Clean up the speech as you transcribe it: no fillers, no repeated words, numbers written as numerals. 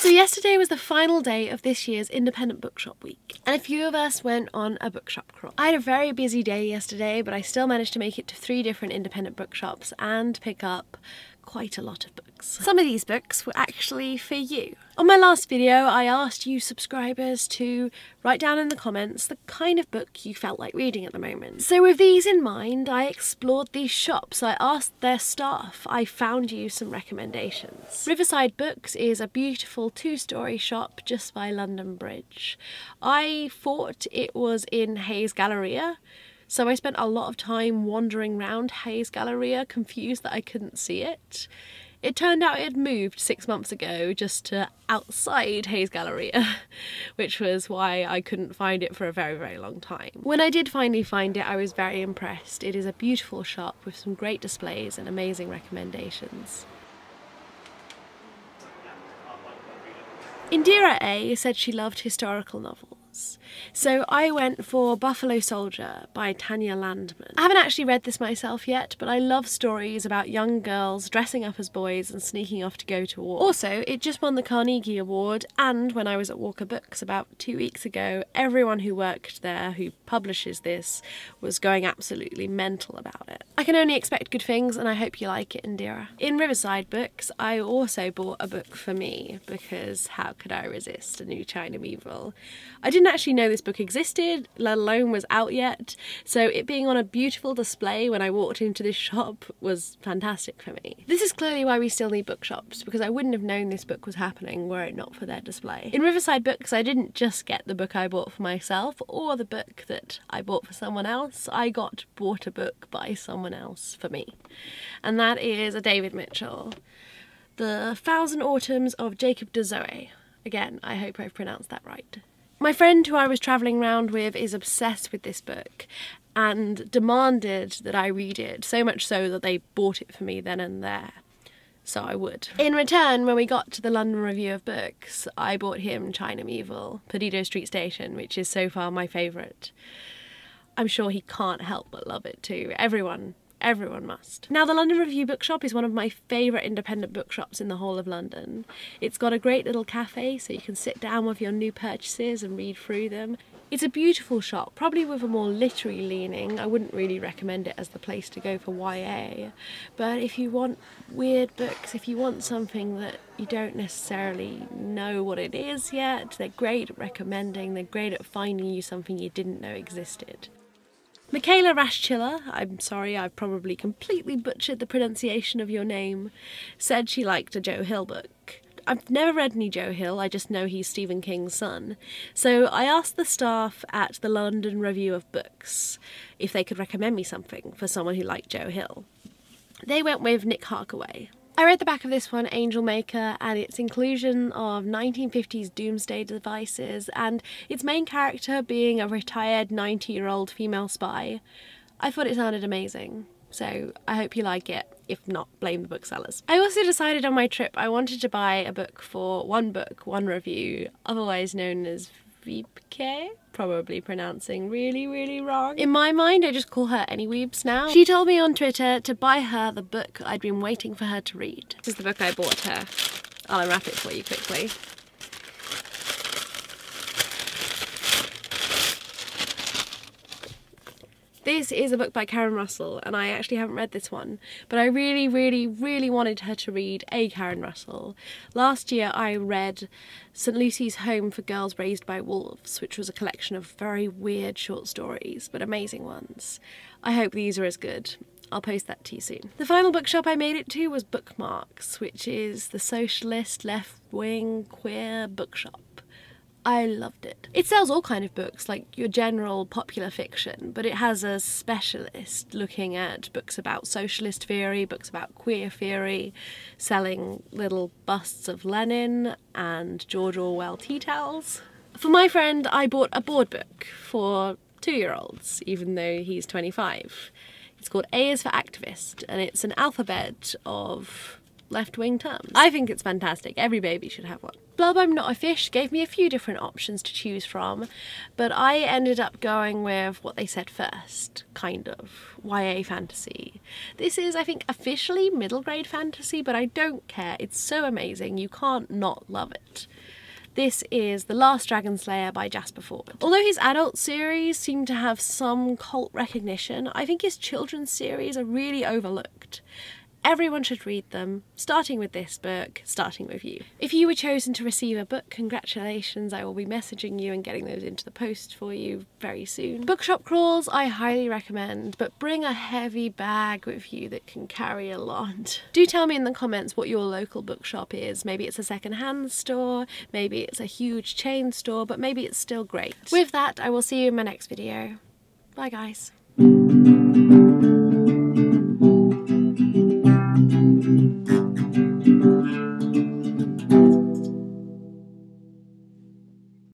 So yesterday was the final day of this year's Independent Bookshop Week, and a few of us went on a bookshop crawl. I had a very busy day yesterday, but I still managed to make it to 3 different independent bookshops and pick up quite a lot of books. Some of these books were actually for you. On my last video, I asked you subscribers to write down in the comments the kind of book you felt like reading at the moment. So with these in mind, I explored these shops, I asked their staff, I found you some recommendations. Riverside Books is a beautiful 2-storey shop just by London Bridge. I thought it was in Hayes Galleria, so I spent a lot of time wandering around Hayes Galleria, confused that I couldn't see it. It turned out it had moved 6 months ago just to outside Hayes Galleria, which was why I couldn't find it for a very, very long time. When I did finally find it, I was very impressed. It is a beautiful shop with some great displays and amazing recommendations. Indira A said she loved historical novels. So I went for Buffalo Soldier by Tanya Landman. I haven't actually read this myself yet, but I love stories about young girls dressing up as boys and sneaking off to go to war. Also, it just won the Carnegie Award, and when I was at Walker Books about 2 weeks ago, everyone who worked there, who publishes this, was going absolutely mental about it. I can only expect good things, and I hope you like it, Indira. In Riverside Books, I also bought a book for me, because how could I resist a new China Weevil? I didn't actually know this book existed, let alone was out yet, so it being on a beautiful display when I walked into this shop was fantastic for me. This is clearly why we still need bookshops, because I wouldn't have known this book was happening were it not for their display. In Riverside Books, I didn't just get the book I bought for myself or the book that I bought for someone else, I bought a book by someone else for me. And that is a David Mitchell, The Thousand Autumns of Jacob de Zoe. Again, I hope I've pronounced that right. My friend who I was travelling around with is obsessed with this book and demanded that I read it, so much so that they bought it for me then and there. So I would. In return, when we got to the London Review of Books, I bought him China Weevil, Perdido Street Station, which is so far my favourite. I'm sure he can't help but love it too. Everyone must. Now, the London Review Bookshop is one of my favourite independent bookshops in the whole of London. It's got a great little cafe so you can sit down with your new purchases and read through them. It's a beautiful shop, probably with a more literary leaning. I wouldn't really recommend it as the place to go for YA, but if you want weird books, if you want something that you don't necessarily know what it is yet, they're great at recommending, they're great at finding you something you didn't know existed. Michaela Raschiller, I'm sorry I've probably completely butchered the pronunciation of your name, said she liked a Joe Hill book. I've never read any Joe Hill, I just know he's Stephen King's son. So I asked the staff at the London Review of Books if they could recommend me something for someone who liked Joe Hill. They went with Nick Harkaway. I read the back of this one, Angel Maker, and its inclusion of 1950s doomsday devices and its main character being a retired 90-year-old female spy. I thought it sounded amazing, so I hope you like it. If not, blame the booksellers. I also decided on my trip I wanted to buy a book for One Book, One Review, otherwise known as Wiebke, probably pronouncing really, really wrong. In my mind, I just call her Anyweebs now. She told me on Twitter to buy her the book I'd been waiting for her to read. This is the book I bought her. I'll unwrap it for you quickly. This is a book by Karen Russell, and I actually haven't read this one, but I really, really, really wanted her to read a Karen Russell. Last year I read St. Lucy's Home for Girls Raised by Wolves, which was a collection of very weird short stories, but amazing ones. I hope these are as good. I'll post that to you soon. The final bookshop I made it to was Bookmarks, which is the socialist, left-wing, queer bookshop. I loved it. It sells all kind of books, like your general popular fiction, but it has a specialist looking at books about socialist theory, books about queer theory, selling little busts of Lenin and George Orwell tea towels. For my friend, I bought a board book for 2-year-olds, even though he's 25. It's called A is for Activist, and it's an alphabet of left-wing terms. I think it's fantastic. Every baby should have one. Blub I'm Not a Fish gave me a few different options to choose from, but I ended up going with what they said first, kind of, YA fantasy. This is, I think, officially middle grade fantasy, but I don't care. It's so amazing. You can't not love it. This is The Last Dragon Slayer by Jasper. Although his adult series seem to have some cult recognition, I think his children's series are really overlooked. Everyone should read them, starting with this book, starting with you. If you were chosen to receive a book, congratulations, I will be messaging you and getting those into the post for you very soon. Bookshop crawls I highly recommend, but bring a heavy bag with you that can carry a lot. Do tell me in the comments what your local bookshop is. Maybe it's a second-hand store, maybe it's a huge chain store, but maybe it's still great. With that, I will see you in my next video. Bye guys.